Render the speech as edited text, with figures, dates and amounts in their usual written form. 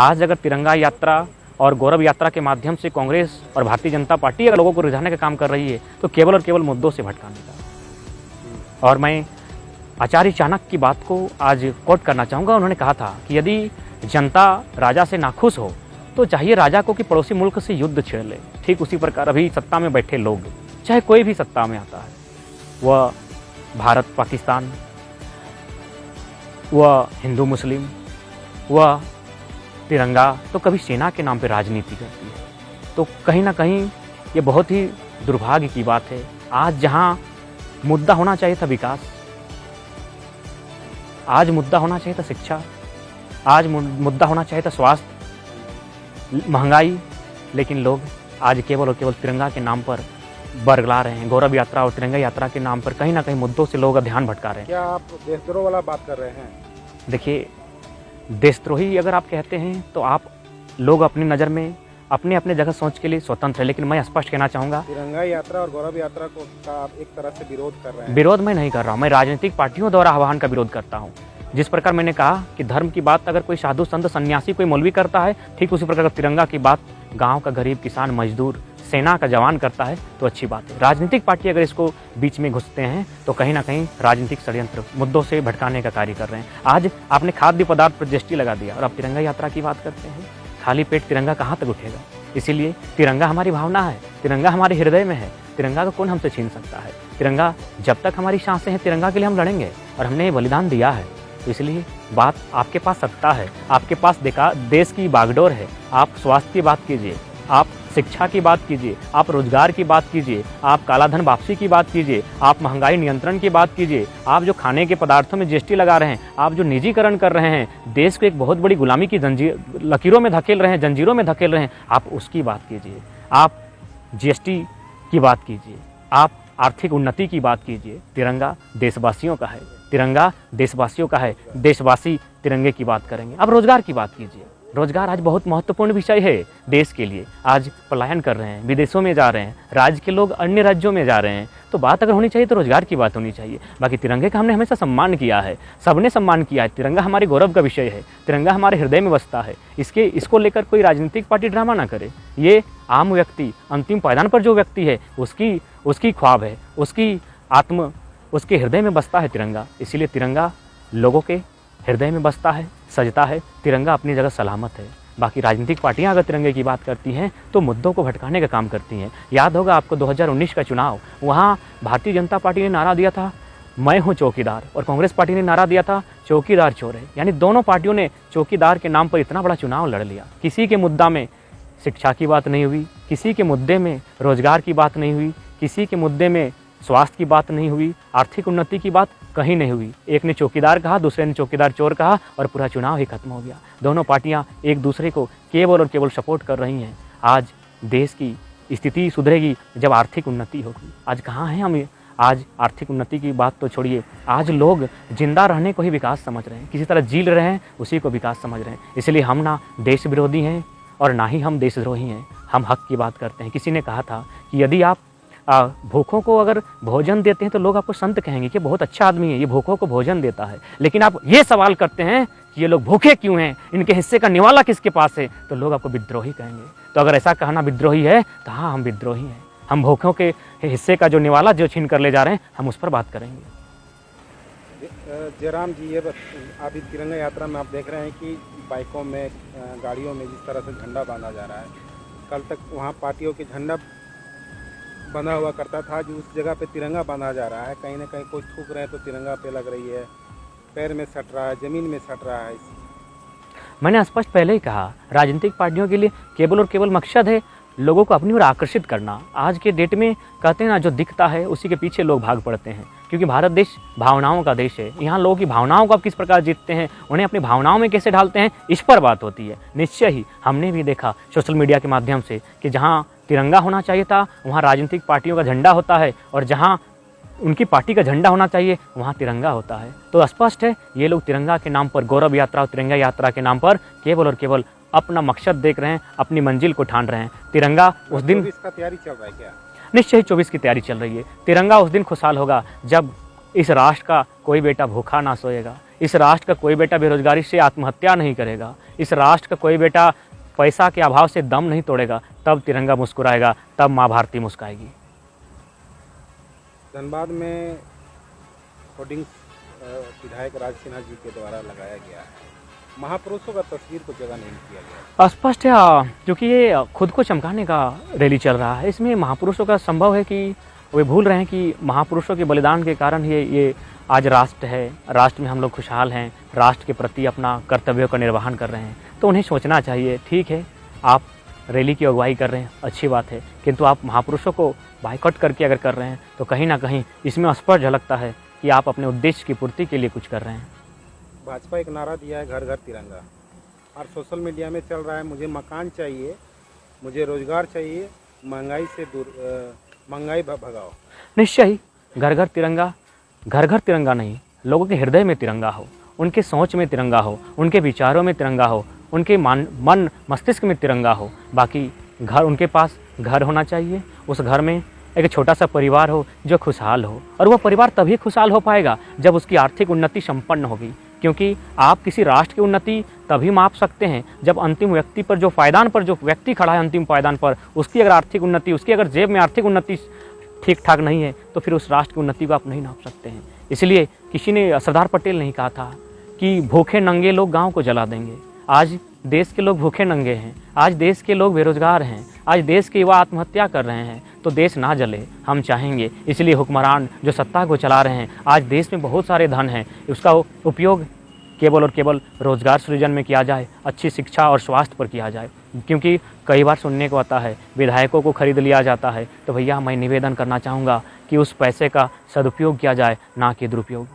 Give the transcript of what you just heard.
आज अगर तिरंगा यात्रा और गौरव यात्रा के माध्यम से कांग्रेस और भारतीय जनता पार्टी अगर लोगों को रिझाने का काम कर रही है तो केवल और केवल मुद्दों से भटकाने का। और मैं आचार्य चाणक्य की बात को आज कोट करना चाहूँगा। उन्होंने कहा था कि यदि जनता राजा से नाखुश हो तो चाहिए राजा को कि पड़ोसी मुल्क से युद्ध छेड़ ले। ठीक उसी प्रकार अभी सत्ता में बैठे लोग, चाहे कोई भी सत्ता में आता है, वह भारत पाकिस्तान, वह हिंदू मुस्लिम, वह तिरंगा, तो कभी सेना के नाम पर राजनीति करती है। तो कहीं ना कहीं ये बहुत ही दुर्भाग्य की बात है। आज जहाँ मुद्दा होना चाहिए था विकास, आज मुद्दा होना चाहिए था शिक्षा, आज मुद्दा होना चाहिए था स्वास्थ्य, महंगाई, लेकिन लोग आज केवल और केवल तिरंगा के नाम पर बरगला रहे हैं। गौरव यात्रा और तिरंगा यात्रा के नाम पर कहीं ना कहीं मुद्दों से लोग ध्यान भटका रहे हैं। क्या आप देशद्रोह वाला बात कर रहे हैं? देखिए, देशद्रोही अगर आप कहते हैं तो आप लोग अपनी नज़र में अपने अपने जगह सोच के लिए स्वतंत्र है, लेकिन मैं स्पष्ट कहना चाहूँगा, तिरंगा यात्रा और गौरव यात्रा को का आप एक तरह से विरोध कर रहे हैं। विरोध मैं नहीं कर रहा हूँ, मैं राजनीतिक पार्टियों द्वारा आह्वान का विरोध करता हूँ। जिस प्रकार मैंने कहा कि धर्म की बात अगर कोई साधु संत सन्यासी कोई मौलवी करता है, ठीक उसी प्रकार तिरंगा की बात गाँव का गरीब किसान मजदूर सेना का जवान करता है तो अच्छी बात है। राजनीतिक पार्टी अगर इसको बीच में घुसते हैं तो कहीं ना कहीं राजनीतिक षड्यंत्र मुद्दों से भटकाने का कार्य कर रहे हैं। आज आपने खाद्य पदार्थ पर जीएसटी लगा दिया और आप तिरंगा यात्रा की बात करते हैं। खाली पेट तिरंगा कहाँ तक उठेगा? इसीलिए तिरंगा हमारी भावना है, तिरंगा हमारे हृदय में है, तिरंगा को कौन हमसे छीन सकता है। तिरंगा जब तक हमारी सांसें हैं, तिरंगा के लिए हम लड़ेंगे और हमने ये बलिदान दिया है। तो इसलिए बात आपके पास सत्ता है, आपके पास देश की बागडोर है। आप स्वास्थ्य की बात कीजिए, आप शिक्षा की बात कीजिए, आप रोजगार की बात कीजिए, आप कालाधन वापसी की बात कीजिए, आप महंगाई नियंत्रण की बात कीजिए, आप जो खाने के पदार्थों में जीएसटी लगा रहे हैं, आप जो निजीकरण कर रहे हैं, देश को एक बहुत बड़ी गुलामी की लकीरों में धकेल रहे हैं, जंजीरों में धकेल रहे हैं, आप उसकी बात कीजिए। आप जीएसटी की बात कीजिए, आप आर्थिक उन्नति की बात कीजिए। तिरंगा देशवासियों का है, तिरंगा देशवासियों का है, देशवासी तिरंगे की बात करेंगे। अब रोजगार की बात कीजिए। रोजगार आज बहुत महत्वपूर्ण विषय है देश के लिए। आज पलायन कर रहे हैं, विदेशों में जा रहे हैं, राज्य के लोग अन्य राज्यों में जा रहे हैं, तो बात अगर होनी चाहिए तो रोजगार की बात होनी चाहिए। बाकी तिरंगे का हमने हमेशा सम्मान किया है, सबने सम्मान किया है। तिरंगा हमारे गौरव का विषय है, तिरंगा हमारे हृदय में बसता है। इसको लेकर कोई राजनीतिक पार्टी ड्रामा ना करे। ये आम व्यक्ति, अंतिम पायदान पर जो व्यक्ति है, उसकी ख्वाब है, उसके हृदय में बसता है तिरंगा। इसीलिए तिरंगा लोगों के हृदय में बसता है, सजता है। तिरंगा अपनी जगह सलामत है। बाकी राजनीतिक पार्टियां अगर तिरंगे की बात करती हैं तो मुद्दों को भटकाने का काम करती हैं। याद होगा आपको 2019 का चुनाव, वहाँ भारतीय जनता पार्टी ने नारा दिया था मैं हूँ चौकीदार, और कांग्रेस पार्टी ने नारा दिया था चौकीदार चोर है। यानी दोनों पार्टियों ने चौकीदार के नाम पर इतना बड़ा चुनाव लड़ लिया। किसी के मुद्दा में शिक्षा की बात नहीं हुई, किसी के मुद्दे में रोजगार की बात नहीं हुई, किसी के मुद्दे में स्वास्थ्य की बात नहीं हुई, आर्थिक उन्नति की बात कहीं नहीं हुई। एक ने चौकीदार कहा, दूसरे ने चौकीदार चोर कहा और पूरा चुनाव ही खत्म हो गया। दोनों पार्टियां एक दूसरे को केवल और केवल सपोर्ट कर रही हैं। आज देश की स्थिति सुधरेगी जब आर्थिक उन्नति होगी। आज कहाँ हैं हम? आज आर्थिक उन्नति की बात तो छोड़िए, आज लोग जिंदा रहने को ही विकास समझ रहे हैं, किसी तरह जी रहे हैं उसी को विकास समझ रहे हैं। इसलिए हम ना देश विरोधी हैं और ना ही हम देशद्रोही हैं, हम हक की बात करते हैं। किसी ने कहा था कि यदि आप भूखों को अगर भोजन देते हैं तो लोग आपको संत कहेंगे कि बहुत अच्छा आदमी है, ये भूखों को भोजन देता है। लेकिन आप ये सवाल करते हैं कि ये लोग भूखे क्यों हैं, इनके हिस्से का निवाला किसके पास है, तो लोग आपको विद्रोही कहेंगे। तो अगर ऐसा कहना विद्रोही है तो हाँ, हम विद्रोही हैं। हम भूखों के हिस्से का जो निवाला जो छीन कर ले जा रहे हैं, हम उस पर बात करेंगे। जयराम जी, ये अभी तिरंगा यात्रा में आप देख रहे हैं कि बाइकों में, गाड़ियों में जिस तरह से झंडा बांधा जा रहा है, कल तक वहाँ पार्टियों के झंडा बंधा हुआ करता था, जो उस जगह पे तिरंगा बांधा जा रहा है। कहीं ना कहीं कोई थूक रहे हैं तो तिरंगा पे लग रही है, पैर में सट रहा है, ज़मीन में सट रहा है। मैंने स्पष्ट पहले ही कहा, राजनीतिक पार्टियों के लिए केवल और केवल मकसद है लोगों को अपनी ओर आकर्षित करना। आज के डेट में कहते हैं ना, जो दिखता है उसी के पीछे लोग भाग पड़ते हैं, क्योंकि भारत देश भावनाओं का देश है। यहाँ लोगों की भावनाओं को आप किस प्रकार जीतते हैं, उन्हें अपनी भावनाओं में कैसे ढालते हैं, इस पर बात होती है। निश्चय ही हमने भी देखा सोशल मीडिया के माध्यम से कि जहाँ तिरंगा होना चाहिए था वहाँ राजनीतिक पार्टियों का झंडा होता है, और जहाँ उनकी पार्टी का झंडा होना चाहिए वहाँ तिरंगा होता है। तो स्पष्ट है, ये लोग तिरंगा के नाम पर, गौरव यात्रा और तिरंगा यात्रा के नाम पर केवल और केवल अपना मकसद देख रहे हैं, अपनी मंजिल को ठान रहे हैं। तिरंगा उस दिन, 24 का तैयारी चल रहा है क्या? निश्चय ही 24 की तैयारी चल रही है। तिरंगा उस दिन खुशहाल होगा जब इस राष्ट्र का कोई बेटा भूखा ना सोएगा, इस राष्ट्र का कोई बेटा बेरोजगारी से आत्महत्या नहीं करेगा, इस राष्ट्र का कोई बेटा पैसा के अभाव से दम नहीं तोड़ेगा, तब तिरंगा मुस्कुराएगा, तब माँ भारती मुस्काएगी। धनबाद में होर्डिंग्स विधायक राज सिन्हा जी के द्वारा लगाया गया है, महापुरुषों का तस्वीर को जगह नहीं किया गया। स्पष्ट है, क्योंकि ये खुद को चमकाने का रैली चल रहा है। इसमें महापुरुषों का संभव है कि वे भूल रहे हैं कि महापुरुषों के बलिदान के कारण ये आज राष्ट्र है, राष्ट्र में हम लोग खुशहाल हैं, राष्ट्र के प्रति अपना कर्तव्यों का निर्वहन कर रहे हैं। तो उन्हें सोचना चाहिए, ठीक है आप रैली की अगुवाई कर रहे हैं, अच्छी बात है, किंतु आप महापुरुषों को बाइकआउट करके अगर कर रहे हैं तो कहीं ना कहीं इसमें स्पष्ट झलकता है कि आप अपने उद्देश्य की पूर्ति के लिए कुछ कर रहे हैं। भाजपा एक नारा दिया है घर घर तिरंगा, और सोशल मीडिया में चल रहा है मुझे मकान चाहिए, मुझे रोजगार चाहिए, महंगाई से दूर महंगाई भगाओ। निश्चय ही घर घर तिरंगा नहीं, लोगों के हृदय में तिरंगा हो, उनके सोच में तिरंगा हो, उनके विचारों में तिरंगा हो, उनके मन मस्तिष्क में तिरंगा हो। बाकी घर, उनके पास घर होना चाहिए, उस घर में एक छोटा सा परिवार हो जो खुशहाल हो, और वह परिवार तभी खुशहाल हो पाएगा जब उसकी आर्थिक उन्नति संपन्न होगी। क्योंकि आप किसी राष्ट्र की उन्नति तभी माप सकते हैं जब अंतिम व्यक्ति पर, जो पायदान पर जो व्यक्ति खड़ा है अंतिम पायदान पर, उसकी अगर आर्थिक उन्नति, उसकी अगर जेब में आर्थिक उन्नति ठीक ठाक नहीं है तो फिर उस राष्ट्र की उन्नति को आप नहीं नाप सकते हैं। इसलिए किसी ने, सरदार पटेल ने कहा था कि भूखे नंगे लोग गांव को जला देंगे। आज देश के लोग भूखे नंगे हैं, आज देश के लोग बेरोजगार हैं, आज देश के युवा आत्महत्या कर रहे हैं, तो देश ना जले हम चाहेंगे। इसलिए हुक्मरान जो सत्ता को चला रहे हैं, आज देश में बहुत सारे धन हैं, उसका उपयोग केवल और केवल रोजगार सृजन में किया जाए, अच्छी शिक्षा और स्वास्थ्य पर किया जाए। क्योंकि कई बार सुनने को आता है विधायकों को खरीद लिया जाता है, तो भैया मैं निवेदन करना चाहूँगा कि उस पैसे का सदुपयोग किया जाए, ना कि दुरुपयोग।